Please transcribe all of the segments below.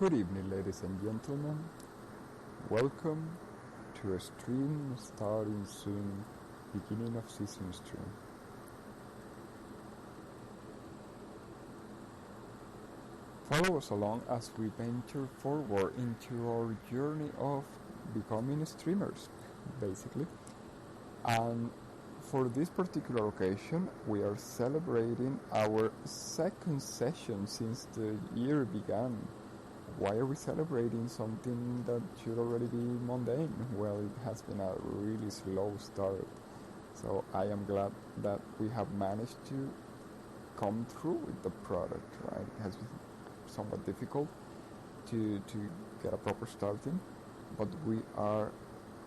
Good evening, ladies and gentlemen. Welcome to a stream starting soon, beginning of season stream. Follow us along as we venture forward into our journey of becoming streamers, basically. And for this particular occasion, we are celebrating our second session since the year began. Why are we celebrating something that should already be mundane? Well, it has been a really slow start. So I am glad that we have managed to come through with the product, right? It has been somewhat difficult to get a proper starting, but we are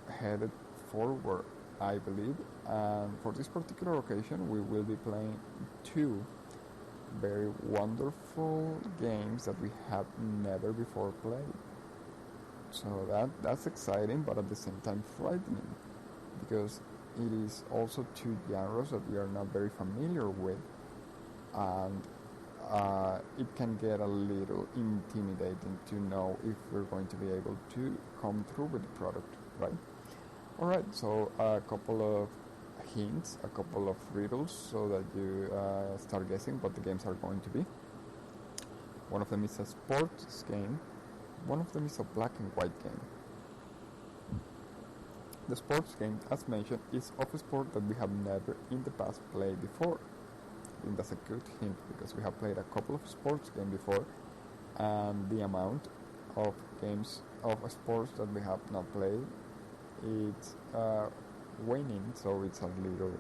headed forward, I believe. And for this particular occasion, we will be playing two very wonderful games that we have never before played. So that's exciting, but at the same time frightening, because it is also two genres that we are not very familiar with, and it can get a little intimidating to know if we're going to be able to come through with the product, right? Alright, so a couple of hints, a couple of riddles, so that you start guessing what the games are going to be. One of them is a sports game, one of them is a black and white game. The sports game, as mentioned, is of a sport that we have never in the past played before. I think that's a good hint, because we have played a couple of sports games before, and the amount of games of sports that we have not played, it's waning, so it's a little,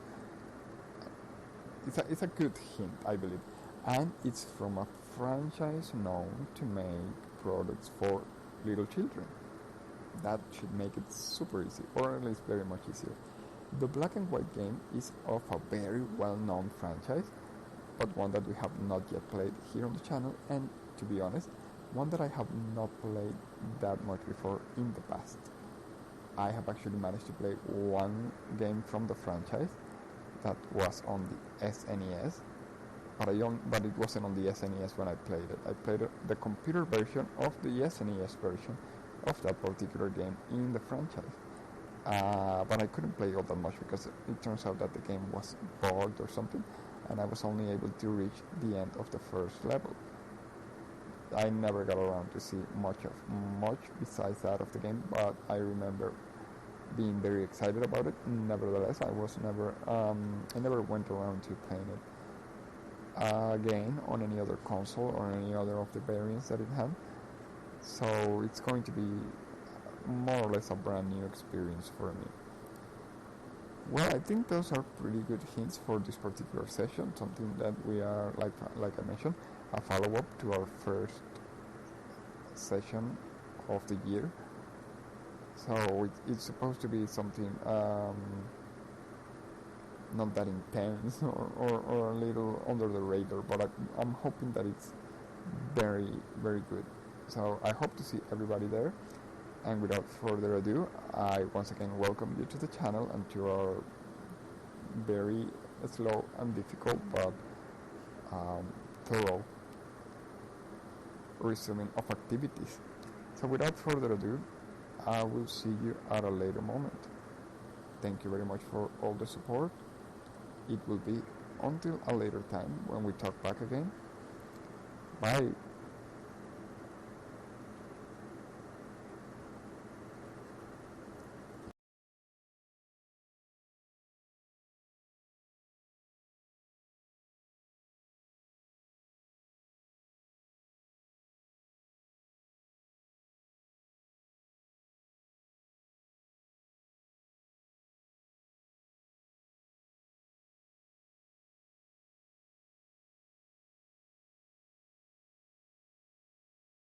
it's a good hint, I believe. And it's from a franchise known to make products for little children. That should make it super easy, or at least very much easier. The black and white game is of a very well-known franchise, but one that we have not yet played here on the channel, and to be honest, one that I have not played that much before in the past. I have actually managed to play one game from the franchise that was on the SNES, but it wasn't on the SNES when I played it. I played the computer version of the SNES version of that particular game in the franchise. But I couldn't play all that much because it turns out that the game was bugged or something, and I was only able to reach the end of the first level. I never got around to see much besides that of the game, but I remember being very excited about it. Nevertheless, I never went around to playing it again on any other console or any other of the variants that it had. So it's going to be more or less a brand new experience for me. Well, I think those are pretty good hints for this particular session, something that we are, like I mentioned, a follow-up to our first session of the year. So it's supposed to be something not that intense or a little under the radar, but I'm hoping that it's very, very good. So I hope to see everybody there. And without further ado, I once again welcome you to the channel and to our very slow and difficult but thorough resuming of activities. So without further ado, I will see you at a later moment. Thank you very much for all the support. It will be until a later time when we talk back again. Bye.